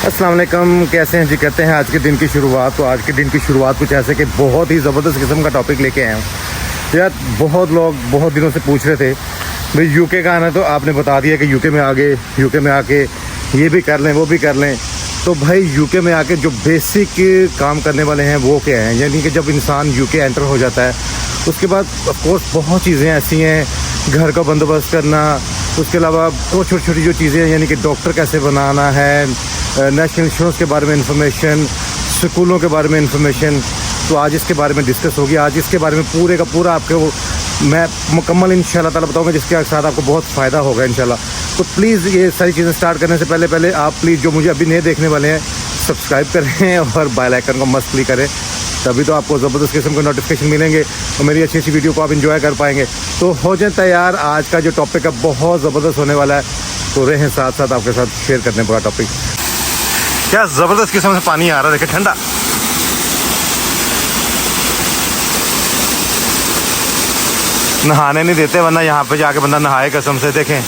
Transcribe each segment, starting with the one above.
अस्सलाम वालेकुम, कैसे हैं जी। करते हैं आज के दिन की शुरुआत। तो आज के दिन की शुरुआत कुछ ऐसे कि बहुत ही ज़बरदस्त किस्म का टॉपिक लेके आए हूँ। तो यार बहुत लोग बहुत दिनों से पूछ रहे थे भाई यूके का आना, तो आपने बता दिया कि यूके में आके ये भी कर लें वो भी कर लें। तो भाई यूके में आके जो बेसिक काम करने वाले हैं वो क्या हैं, यानी कि जब इंसान यूके एंटर हो जाता है उसके बाद ऑफकोर्स बहुत चीज़ें ऐसी हैं, घर का बंदोबस्त करना, उसके अलावा वो छोटी छोटी जो चीज़ें हैं, यानी कि डॉक्टर कैसे बनाना है, नेशनल इंश्योरेंस के बारे में इंफॉर्मेशन, स्कूलों के बारे में इंफॉर्मेशन। तो आज इसके बारे में डिस्कस होगी। आज इसके बारे में पूरे का पूरा आपको मैं मुकम्मल इंशाल्लाह ताला बताऊंगा, जिसके साथ आपको बहुत फ़ायदा होगा इंशाल्लाह। तो प्लीज़ ये सारी चीज़ें स्टार्ट करने से पहले आप प्लीज़ जो मुझे अभी नए देखने वाले हैं सब्सक्राइब करें और बेल आइकन को मस्त क्लिक करें, तभी तो आपको ज़बरदस्त किस्म के नोटिफिकेशन मिलेंगे और मेरी अच्छी वीडियो को आप इंजॉय कर पाएंगे। तो हो जाए तैयार, आज का जो टॉपिक है बहुत ज़बरदस्त होने वाला है। तो रहें साथ साथ आपके साथ शेयर करने पूरा टॉपिक। क्या ज़बरदस्त किस्म से पानी आ रहा है, देखें ठंडा। नहाने नहीं देते, वरना यहाँ पे जाके बंदा नहाए कसम से। देखें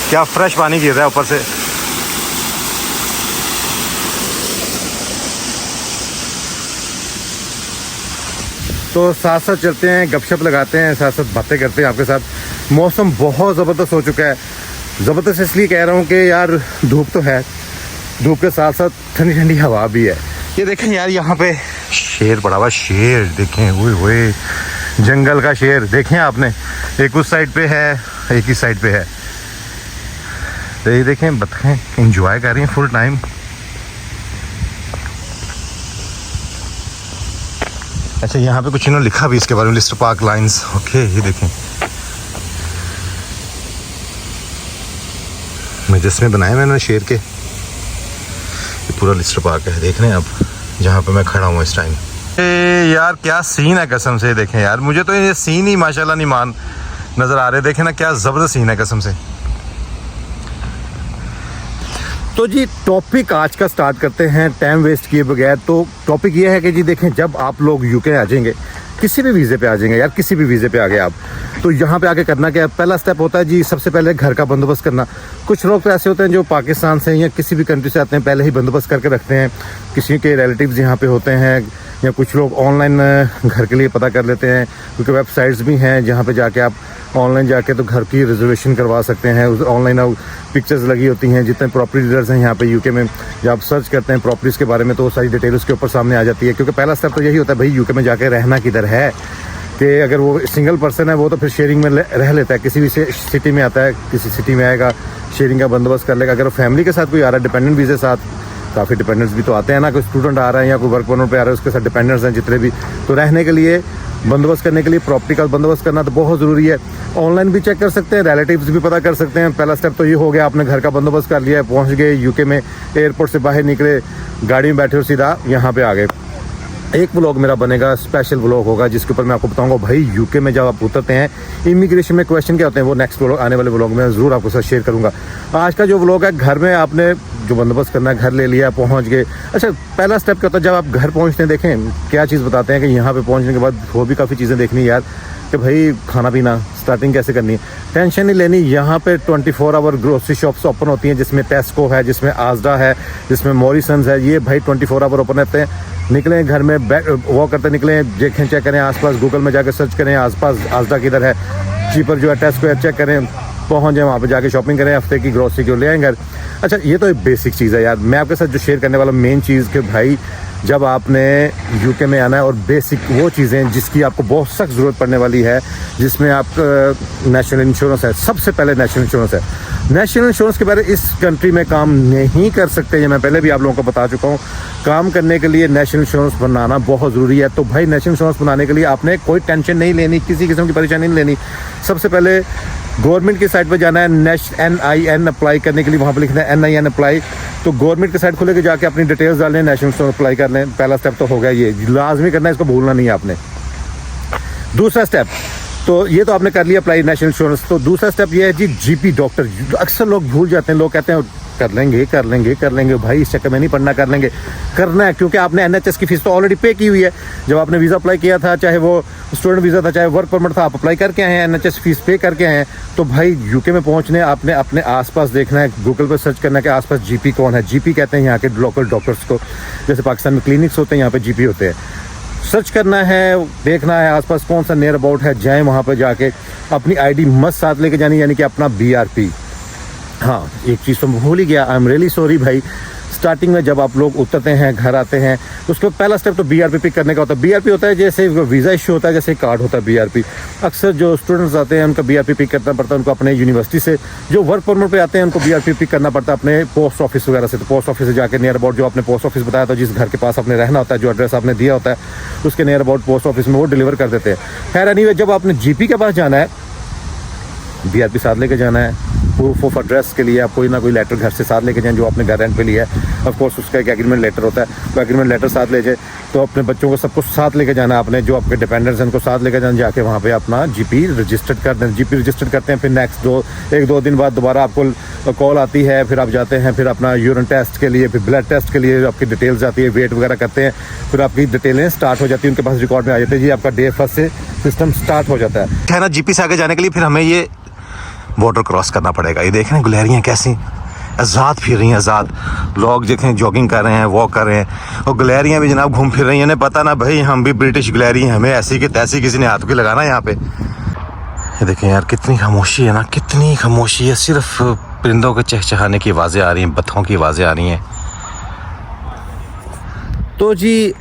क्या फ्रेश पानी गिर रहा है ऊपर से। तो साथ साथ चलते हैं, गपशप लगाते हैं, साथ साथ बातें करते हैं आपके साथ। मौसम बहुत ज़बरदस्त हो चुका है। ज़बरदस्त इसलिए कह रहा हूँ कि यार धूप तो है, धूप के साथ साथ ठंडी ठंडी हवा भी है। ये देखें यार, यहाँ पे शेर पड़ा हुआ, शेर देखें, ओए जंगल का शेर देखें आपने। एक उस साइड पे है, एक ही साइड पे है। तो ये देखें, बतखें एंजॉय कर रही हैं फुल टाइम। अच्छा, यहाँ पे कुछ इन्होंने लिखा भी इसके बारे में, लिस्टर पार्क लाइंस। ओके, ये देखें मुजस्मे बनाए मैंने शेर के। ये पूरा लिस्टर पार्क है, देख रहे हैं आप जहाँ पे मैं खड़ा हूँ इस टाइम। यार क्या सीन है कसम से। देखें यार, मुझे तो ये सीन ही माशाल्लाह नहीं मान नज़र आ रहे। देखें ना क्या ज़बरदस्त सीन है कसम से। तो जी टॉपिक आज का स्टार्ट करते हैं टाइम वेस्ट किए बगैर। तो टॉपिक ये है कि जी देखें, जब आप लोग यूके आ जाएंगे, किसी भी वीज़े पे आ जाएंगे यार, किसी भी वीज़े पे आ गए आप, तो यहाँ पे आके करना क्या है। पहला स्टेप होता है जी सबसे पहले घर का बंदोबस्त करना। कुछ लोग तो ऐसे होते हैं जो पाकिस्तान से या किसी भी कंट्री से आते हैं, पहले ही बंदोबस्त करके रखते हैं, किसी के रिलेटिव्स यहाँ पे होते हैं, या कुछ लोग ऑनलाइन घर के लिए पता कर लेते हैं, क्योंकि वेबसाइट्स भी हैं जहाँ पे जाके आप ऑनलाइन जाके तो घर की रिजर्वेशन करवा सकते हैं। उस ऑनलाइन पिक्चर्स लगी होती हैं, जितने प्रॉपर्टी डीलर्स हैं यहाँ पे यूके में, जब आप सर्च करते हैं प्रॉपर्टीज़ के बारे में तो वो सारी डिटेल उसके ऊपर सामने आ जाती है। क्योंकि पहला स्टेप तो यही होता है भाई यूके में जाके रहना किधर है, कि अगर वो सिंगल पर्सन है वो तो फिर शेयरिंग में रह लेता है, किसी भी सिटी में आता है, किसी सिटी में आएगा, शेयरिंग का बंदोबस्त कर लेगा। अगर वो फैमिली के साथ कोई आ रहा है, डिपेंडेंट वीज़े साथ, काफ़ी डिपेंडेंट्स भी तो आते हैं ना, कोई स्टूडेंट आ रहा है या कोई वर्क परमिट पे आ रहा है, उसके साथ डिपेंडेंट्स हैं जितने भी, तो रहने के लिए बंदोबस्त करने के लिए प्रॉपर्टी का बंदोबस्त करना तो बहुत ज़रूरी है। ऑनलाइन भी चेक कर सकते हैं, रिलेटिव्स भी पता कर सकते हैं। पहला स्टेप तो ये हो गया, आपने घर का बंदोबस्त कर लिया है, पहुँच गए यूके में, एयरपोर्ट से बाहर निकले, गाड़ी में बैठे और सीधा यहाँ पे आ गए। एक व्लॉग मेरा बनेगा, स्पेशल व्लॉग होगा, जिसके ऊपर मैं आपको बताऊंगा भाई यूके में जब आप उतरते हैं इमिग्रेशन में क्वेश्चन क्या होते हैं, वो नेक्स्ट व्लॉग, आने वाले व्लॉग में ज़रूर आपके साथ शेयर करूंगा। आज का जो व्लॉग है, घर में आपने जो बंदोबस्त करना है, घर ले लिया, पहुंच गए। अच्छा, पहला स्टेप क्या होता है, जब आप घर पहुंचते हैं, देखें क्या चीज़ बताते हैं कि यहाँ पे पहुँचने के बाद वो भी काफ़ी चीज़ें देखनी यार, कि भाई खाना पीना स्टार्टिंग कैसे करनी है, टेंशन नहीं लेनी। यहाँ पे 24 आवर ग्रोसरी शॉप्स ओपन होती हैं, जिसमें टेस्को है, जिसमें आजडा है, जिसमें मॉरिसन्स है। ये भाई 24 आवर ओपन रहते हैं। निकलें घर में वॉक करते निकलें, देखें, चेक करें आसपास, गूगल में जाकर सर्च करें आसपास आजडा किधर है, चीपर जो है टेस्को है, चेक करें, पहुँच जाए वहाँ पे, जाके शॉपिंग करें, हफ्ते की ग्रोसरी को ले आएँ घर। अच्छा, ये तो एक बेसिक चीज़ है यार। मैं आपके साथ जो शेयर करने वाला मेन चीज़ कि भाई जब आपने यूके में आना है, और बेसिक वो चीज़ें जिसकी आपको बहुत सख्त ज़रूरत पड़ने वाली है, जिसमें आप नेशनल इंश्योरेंस है। सबसे पहले नेशनल इंश्योरेंस है। नेशनल इंश्योरेंस के बारे इस कंट्री में काम नहीं कर सकते, ये मैं पहले भी आप लोगों को बता चुका हूँ। काम करने के लिए नेशनल इंश्योरेंस बनाना बहुत ज़रूरी है। तो भाई नेशनल इंश्योरेंस बनाने के लिए आपने कोई टेंशन नहीं लेनी, किसी किस्म की परेशानी नहीं लेनी। सबसे पहले गवर्नमेंट की साइट पर जाना है, NIN अप्लाई करने के लिए, वहाँ पर लिखना है NIN अप्लाई। तो गवर्नमेंट की साइट खुलेगी, जाके अपनी डिटेल्स डाल लें, नेशनल इंश्योरेंस अप्लाई कर लें। पहला स्टेप तो हो गया, ये लाजमी करना है, इसको भूलना नहीं है आपने। दूसरा स्टेप, तो ये तो आपने कर लिया अप्लाई नेशनल इंश्योरेंस। तो दूसरा स्टेप ये है जी GP डॉक्टर। अक्सर लोग भूल जाते हैं, लोग कहते हैं कर लेंगे भाई, इस चक्कर में नहीं पढ़ना, करना है क्योंकि आपने NHS की फीस तो ऑलरेडी पे की हुई है। जब आपने वीज़ा अप्लाई किया था, चाहे वो स्टूडेंट वीज़ा था चाहे वर्क परमिट था, आप अप्लाई करके आए हैं, NHS फीस पे करके आए हैं, तो भाई यूके में पहुंचने आपने अपने आसपास देखना है, गूगल पर सर्च करना है कि आसपास जीपी कौन है। जीपी कहते हैं यहाँ के लोकल डॉक्टर्स को, जैसे पाकिस्तान में क्लिनिक्स होते हैं, यहाँ पे जीपी होते हैं। सर्च करना है, देखना है आसपास कौन सा नियर अबाउट है, जाएं वहाँ पर जाके अपनी आईडी मस्त साथ लेके जानी, यानी कि अपना BRP। हाँ, एक चीज़ तो भूल ही गया, आई एम रियली सॉरी भाई। स्टार्टिंग में जब आप लोग उतरते हैं, घर आते हैं, तो उसका पहला स्टेप तो BRP पिक करने का होता है। BRP होता है जैसे वीज़ा इशू होता है, जैसे कार्ड होता है BRP। अक्सर जो स्टूडेंट्स आते हैं उनका BRP पिक करना पड़ता है उनको अपने यूनिवर्सिटी से। जो वर्क परमिट पे आते हैं उनको BRP पिक करना पड़ता है अपने पोस्ट ऑफिस वगैरह से। तो पोस्ट ऑफिस से जाकर नियर अबाउट जो आपने पोस्ट ऑफिस बताया था, जिस घर के पास आपने रहना होता है, जो एड्रेस आपने दिया होता है, उसके नियर अबाउट पोस्ट ऑफिस में वो डिलीवर कर देते हैं। खैर एनीवे, जब आपने GP के पास जाना है, BRP साथ लेके जाना है। प्रूफ ऑफ एड्रेस के लिए आप कोई ना कोई लेटर घर से साथ लेके जाएं, जो आपने घर रेंट पे लिया है। ऑफ कोर्स उसका एक एग्रीमेंट लेटर होता है, वो एग्रीमेंट लेटर साथ ले जाए। तो अपने बच्चों को सबको साथ लेके जाना है, आपने जो आपके डिपेंडेंट्स हैं उनको साथ लेके जाना, जाके वहाँ पे अपना GP रजिस्टर्ड कर दें। GP रजिस्टर्ड करते हैं, फिर नेक्स्ट 1-2 दिन बाद दोबारा आपको कॉल आती है, फिर आप जाते हैं, फिर अपना यूरिन टेस्ट के लिए, फिर ब्लड टेस्ट के लिए आपकी डिटेल्स आती है, वेट वगैरह करते हैं, फिर आपकी डिटेलें स्टार्ट हो जाती है, उनके पास रिकॉर्ड में आ जाते हैं, जी आपका डे फर्स्ट से सिस्टम स्टार्ट हो जाता है। है ना, GP से आगे जाने के लिए फिर हमें ये बॉर्डर क्रॉस करना पड़ेगा। ये देख रहे हैं गुलहरियाँ कैसी आज़ाद फिर रही हैं, आज़ाद। लोग देखें जॉगिंग कर रहे हैं, वॉक कर रहे हैं, और गुलहरियाँ भी जनाब घूम फिर रही हैं। इन्हें पता ना भाई हम भी ब्रिटिश गुलहरी हैं, हमें ऐसी कि तैसी किसी ने हाथ भी लगाना यहाँ पे। ये देखें यार कितनी खामोशी है ना, कितनी खामोशी है। सिर्फ परिंदों के चहचहाने की आवाज़ें आ रही हैं, बत्तखों की आवाज़ें आ रही हैं। तो जी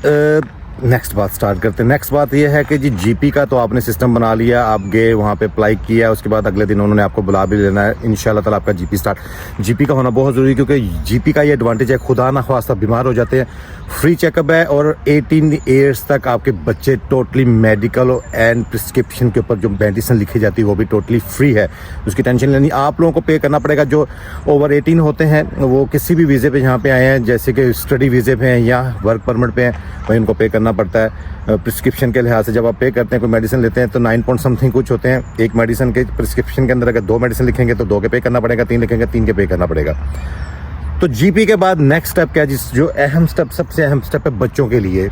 नेक्स्ट बात स्टार्ट करते हैं। नेक्स्ट बात ये है कि जी GP का तो आपने सिस्टम बना लिया, आप गए वहाँ पे अप्लाई किया, उसके बाद अगले दिन उन्होंने आपको बुला भी लेना है। इंशाल्लाह ताला आपका GP स्टार्ट। GP का होना बहुत ज़रूरी है क्योंकि GP का ये एडवांटेज है, खुदा ना ख्वास्ता बीमार हो जाते हैं, फ्री चेकअप है, और 18 ईयर्स तक आपके बच्चे टोटली मेडिकल एंड प्रिस्क्रिप्शन के ऊपर जो मेडिसिन लिखी जाती है वो भी टोटली फ्री है। उसकी टेंशन लेनी, आप लोगों को पे करना पड़ेगा। जो ओवर 18 होते हैं वो किसी भी वीज़े पे यहाँ पे आए हैं, जैसे कि स्टडी वीज़े पे हैं या वर्क परमिट पे हैं, वही उनको पे करना पड़ता है। प्रिस्क्रिप्शन के लिहाज से जब आप पे करते हैं, कोई मेडिसिन लेते हैं तो 9 पॉइंट समथिंग कुछ होते हैं। एक मेडिसिन के प्रिस्क्रिप्शन के अंदर अगर 2 मेडिसिन लिखेंगे तो 2 के पे करना पड़ेगा, 3 लिखेंगे 3 के पे करना पड़ेगा। तो GP के बाद नेक्स्ट स्टेप क्या है, जो अहम स्टेप, सबसे अहम स्टेप है बच्चों के लिए।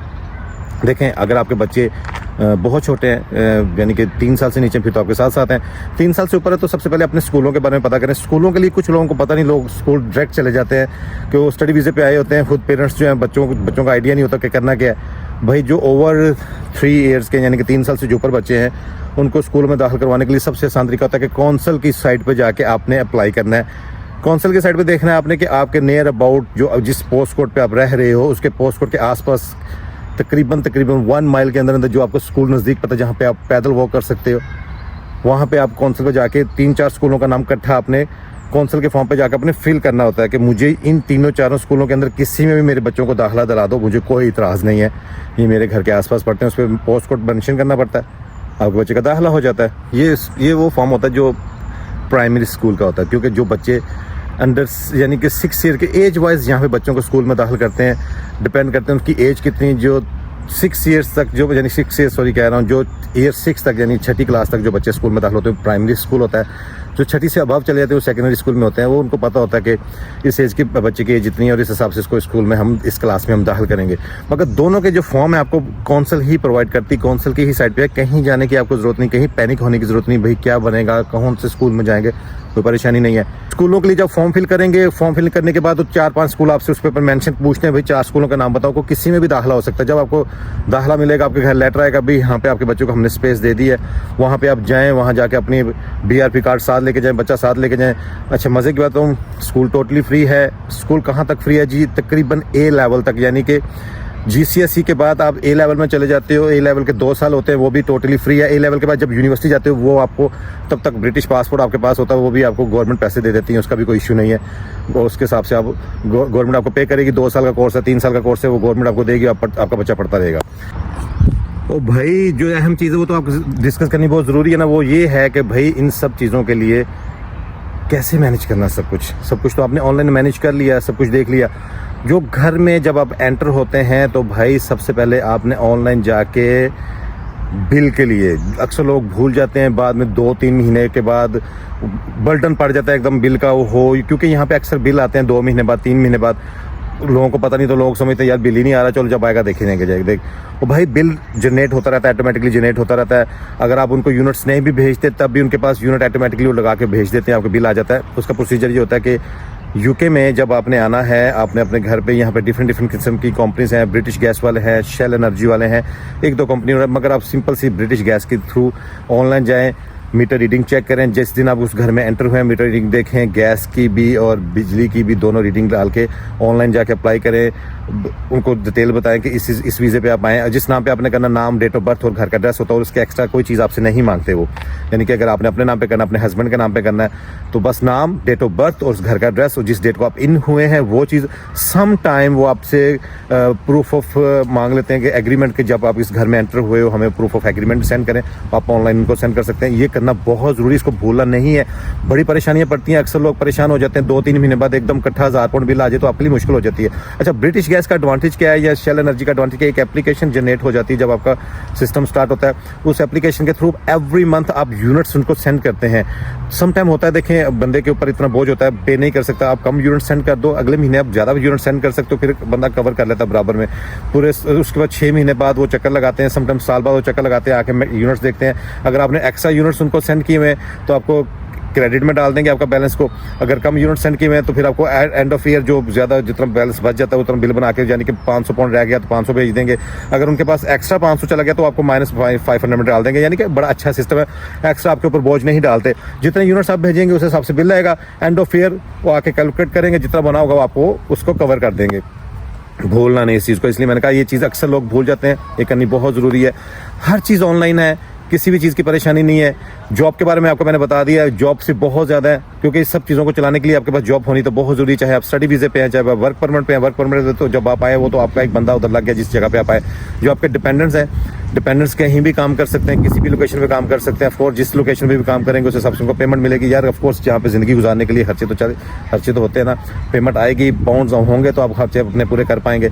देखें अगर आपके बच्चे बहुत छोटे हैं, यानी कि 3 साल से नीचे, फिर तो आपके साथ साथ हैं। 3 साल से ऊपर है तो सबसे पहले अपने स्कूलों के बारे में पता करें। स्कूलों के लिए कुछ लोगों को पता नहीं, लोग स्कूल डायरेक्ट चले जाते हैं कि वो स्टडी वीज़े पे आए होते हैं। खुद पेरेंट्स जो हैं बच्चों का आइडिया नहीं होता कि करना क्या है। भाई जो ओवर 3 ईयर्स के, यानी कि 3 साल से जो ऊपर बच्चे हैं, उनको स्कूल में दाखिल करवाने के लिए सबसे आसान तरीका होता है कि कौंसल की साइट पर जाके आपने अप्लाई करना है। कौंसल की साइट पे देखना है आपने कि आपके नियर अबाउट जो जिस पोस्ट कोड पे आप रह रहे हो, उसके पोस्ट कोड के आसपास तकरीबन 1 माइल के अंदर जो आपको स्कूल नज़दीक पता है, जहाँ पे आप पैदल वॉक कर सकते हो, वहाँ पे आप कौंसल पे जाके 3-4 स्कूलों का नाम इकट्ठा अपने कौंसल के फॉर्म पे जाकर अपने फिल करना होता है कि मुझे इन 3-4 स्कूलों के अंदर किसी में भी मेरे बच्चों को दाखिला दिला दो, मुझे कोई इतराज़ नहीं है, ये मेरे घर के आसपास पढ़ते हैं। उस पर पोस्ट कोड मेंशन करना पड़ता है, आपके बच्चे का दाखिला हो जाता है। ये वो फॉर्म होता है जो प्राइमरी स्कूल का होता है, क्योंकि जो बच्चे अंडर यानी कि 6 ईयर के एज वाइज यहाँ पे बच्चों को स्कूल में दाखिल करते हैं, डिपेंड करते हैं उनकी एज कितनी। जो 6 ईयर्स तक जो यानी 6 ईयर्स सॉरी कह रहा हूँ, जो ईयर 6 तक यानी 6ठी क्लास तक जो बच्चे स्कूल में दाखिल होते हैं प्राइमरी स्कूल होता है। जो 6ठी से अबव चले जाते हैं वो सेकेंडरी स्कूल में होते हैं। वो उनको पता होता है कि इस एज की बच्चे की एज इतनी है और इस हिसाब से इसको स्कूल में हम इस क्लास में हम दाखिल करेंगे। मगर दोनों के जो फॉर्म है आपको कौंसल ही प्रोवाइड करती, कौंसल की ही साइट पे है, कहीं जाने की आपको ज़रूरत नहीं, कहीं पैनिक होने की ज़रूरत नहीं। भाई क्या बनेगा, कौन से स्कूल में जाएंगे, कोई परेशानी नहीं है। स्कूलों के लिए जब फॉर्म फिल करेंगे, फॉर्म फिल करने के बाद तो 4-5 स्कूल आपसे उस पेपर मेंशन पूछते हैं, भाई 4 स्कूलों का नाम बताओ, को किसी में भी दाखिला हो सकता है। जब आपको दाखिला मिलेगा, आपके घर लेटर आएगा, भाई यहाँ पे आपके बच्चों को हमने स्पेस दे दी है, वहाँ पे आप जाएँ, वहाँ जाके अपनी BRP कार्ड साथ लेके जाएँ, बच्चा साथ लेके जाएँ। अच्छा मज़े की बात तो स्कूल टोटली फ्री है। स्कूल कहाँ तक फ्री है जी, तकरीबन A लेवल तक, यानी कि GCSE के बाद आप A लेवल में चले जाते हो। A लेवल के 2 साल होते हैं, वो भी टोटली फ्री है। A लेवल के बाद जब यूनिवर्सिटी जाते हो, वो आपको तब तक ब्रिटिश पासपोर्ट आपके पास होता है, वो भी आपको गवर्नमेंट पैसे दे देती है, उसका भी कोई इशू नहीं है। वो उसके हिसाब से आप गवर्नमेंट आपको पे करेगी। 2 साल का कोर्स है, 3 साल का कोर्स है, वो गवर्नमेंट आपको देगी, आपका बच्चा पढ़ता रहेगा। ओ भाई जो अहम चीज़ है वो तो आपको डिस्कस करनी बहुत ज़रूरी है ना, वो ये है कि भाई इन सब चीज़ों के लिए कैसे मैनेज करना। सब कुछ तो आपने ऑनलाइन मैनेज कर लिया, सब कुछ देख लिया। जो घर में जब आप एंटर होते हैं तो भाई सबसे पहले आपने ऑनलाइन जाके बिल के लिए। अक्सर लोग भूल जाते हैं, बाद में 2-3 महीने के बाद बर्डन पड़ जाता है एकदम बिल का वो हो, क्योंकि यहाँ पे अक्सर बिल आते हैं 2 महीने बाद, 3 महीने बाद। लोगों को पता नहीं तो लोग समझते हैं यार बिल ही नहीं आ रहा, चलो जब आएगा देखेंगे जाएगा। देख वो भाई बिल जनरेट होता रहता है, ऑटोमेटिकली जनरेट होता रहता है। अगर आप उनको यूनिट्स नहीं भी भेजते तब भी उनके पास यूनिट ऑटोमेटिकली वो लगा के भेज देते हैं, आपका बिल आ जाता है। उसका प्रोसीजर ये होता है कि यूके में जब आपने आना है, आपने अपने घर पे यहाँ पे डिफरेंट किस्म की कंपनीज हैं, ब्रिटिश गैस वाले हैं, शेल एनर्जी वाले हैं, 1-2 कंपनी, मगर आप सिंपल सी ब्रिटिश गैस के थ्रू ऑनलाइन जाएँ, मीटर रीडिंग चेक करें। जिस दिन आप उस घर में एंटर हुए मीटर रीडिंग देखें, गैस की भी और बिजली की भी दोनों रीडिंग डाल के ऑनलाइन जाके अप्लाई करें। उनको डिटेल बताएं कि इस वीज़े पे आप आएँ। जिस नाम पे आपने करना, नाम, डेट ऑफ बर्थ और घर का एड्रेस होता है, और उसके एक्स्ट्रा कोई चीज़ आपसे नहीं मांगते वो। यानी कि अगर आपने अपने नाम पे करना, अपने हस्बैंड के नाम पे करना है, तो बस नाम, डेट ऑफ बर्थ और उस घर का एड्रेस और जिस डेट को आप इन हुए हैं वो चीज़। सम टाइम वो आपसे प्रूफ ऑफ मांग लेते हैं कि एग्रीमेंट के, जब आप इस घर में एंटर हुए हो हमें प्रूफ ऑफ एग्रीमेंट सेंड करें। आप ऑनलाइन उनको सेंड कर सकते हैं। ये करना बहुत ज़रूरी, इसको भूलना नहीं है। बड़ी परेशानियां पड़ती हैं, अक्सर लोग परेशान हो जाते हैं। 2-3 महीने बाद एकदम इकट्ठा 1000 पाउंड बिल आ जाए तो आपके लिए मुश्किल हो जाती है। अच्छा, ब्रिटिश गैस का एडवांटेज क्या है या शेल एनर्जी का एडवांटेज क्या है? एक एप्लीकेशन जनरेट हो जाती है जब आपका सिस्टम स्टार्ट होता है। उस एप्लीकेशन के थ्रू एवरी मंथ आप यूनिट्स उनको सेंड करते हैं। सम टाइम होता है, देखें बंदे के ऊपर इतना बोझ होता है, पे नहीं कर सकता, आप कम यूनिट सेंड कर दो, अगले महीने आप ज़्यादा यूनिट सेंड कर सकते हो, फिर बंदा कवर कर लेता है बराबर में पूरे। उसके बाद 6 महीने बाद वो चक्कर लगाते हैं, समटाइम साल बाद वो चक्कर लगाते हैं, आके यूनिट्स देखते हैं। अगर आपने एक्स्ट्रा यूनिट्स उनको सेंड किए हुए तो आपको क्रेडिट में डाल देंगे आपका बैलेंस को। अगर कम यूनिट सेंड किए हुए हैं तो फिर आपको एंड ऑफ ईयर जो ज़्यादा जितना बैलेंस बच जाता है उतना बिल बना के, यानी कि 500 पाउंड रह गया तो 500 भेज देंगे। अगर उनके पास एक्स्ट्रा 500 चला गया तो आपको -500 में डाल देंगे। यानी कि बड़ा अच्छा सिस्टम है, एक्स्ट्रा आपके ऊपर बोझ नहीं डालते। जितने यूनिट्स आप भेजेंगे उस हिसाब से बिल आएगा। एंड ऑफ ईयर वो आके कैलकुलेट करेंगे, जितना बना होगा आपको उसको कवर कर देंगे। भूलना नहीं इस चीज़ को, इसलिए मैंने कहा ये चीज़ अक्सर लोग भूल जाते हैं, ये करनी बहुत ज़रूरी है। हर चीज़ ऑनलाइन है, किसी भी चीज़ की परेशानी नहीं है। जॉब के बारे में आपको मैंने बता दिया है, जॉब से बहुत ज़्यादा है, क्योंकि इस सब चीज़ों को चलाने के लिए आपके पास जॉब होनी तो बहुत ज़रूरी है। चाहे आप स्टडी वीज़े पे हैं, चाहे आप वर्क परमिट पे हैं। वर्क परमिट तो जब आप आए वो तो आपका एक बंदा उधर लग गया जिस जगह पे आप आए। जो आपके डिपेंडेंट्स हैं, डिपेंडेंट्स कहीं भी काम कर सकते हैं, किसी भी लोकेशन पे काम कर सकते हैं। ऑफकोर्स जिस लोकेशन पे भी काम करेंगे उस हिसाब से उनको पेमेंट मिलेगी। यार ऑफकोर्स जहाँ पे ज़िंदगी गुजारने के लिए खर्चे तो होते हैं ना, पेमेंट आएगी, पाउंड्स होंगे तो आप खर्चे अपने पूरे कर पाएंगे।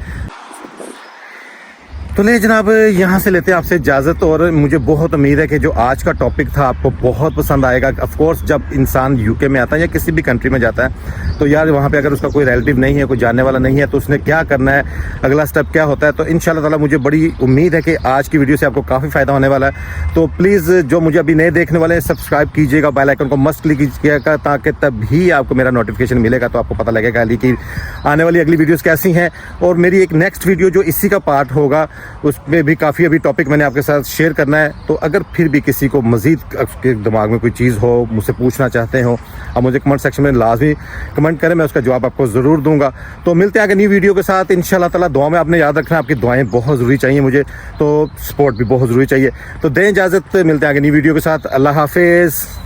तो ले जनाब, यहाँ से लेते हैं आपसे इजाज़त। और मुझे बहुत उम्मीद है कि जो आज का टॉपिक था आपको बहुत पसंद आएगा। ऑफ कोर्स जब इंसान यूके में आता है या किसी भी कंट्री में जाता है तो यार वहाँ पे अगर उसका कोई रिलेटिव नहीं है, कोई जानने वाला नहीं है, तो उसने क्या करना है, अगला स्टेप क्या होता है। तो इंशाल्लाह ताला मुझे बड़ी उम्मीद है कि आज की वीडियो से आपको काफ़ी फ़ायदा होने वाला है। तो प्लीज़ जो मुझे अभी नए देखने वाले हैं, सब्सक्राइब कीजिएगा, बेल आइकन को मस्ट क्लिक कीजिएगा, ताकि तभी आपको मेरा नोटिफिकेशन मिलेगा, तो आपको पता लगेगा कि आने वाली अगली वीडियोज़ कैसी हैं। और मेरी एक नेक्स्ट वीडियो जो इसी का पार्ट होगा उसमें भी काफ़ी अभी टॉपिक मैंने आपके साथ शेयर करना है। तो अगर फिर भी किसी को मज़ीद आपके दिमाग में कोई चीज़ हो, मुझसे पूछना चाहते हो, आप मुझे कमेंट सेक्शन में लाजमी कमेंट करें, मैं उसका जवाब आपको ज़रूर दूंगा। तो मिलते हैं आगे नई वीडियो के साथ इंशाल्लाह ताला। दुआ में आपने याद रखना, आपकी दुआएं बहुत ज़रूरी चाहिए मुझे, तो सपोर्ट भी बहुत ज़रूरी चाहिए। तो दें इजाज़त, मिलते हैं आगे नई वीडियो के साथ। अल्लाह हाफिज़।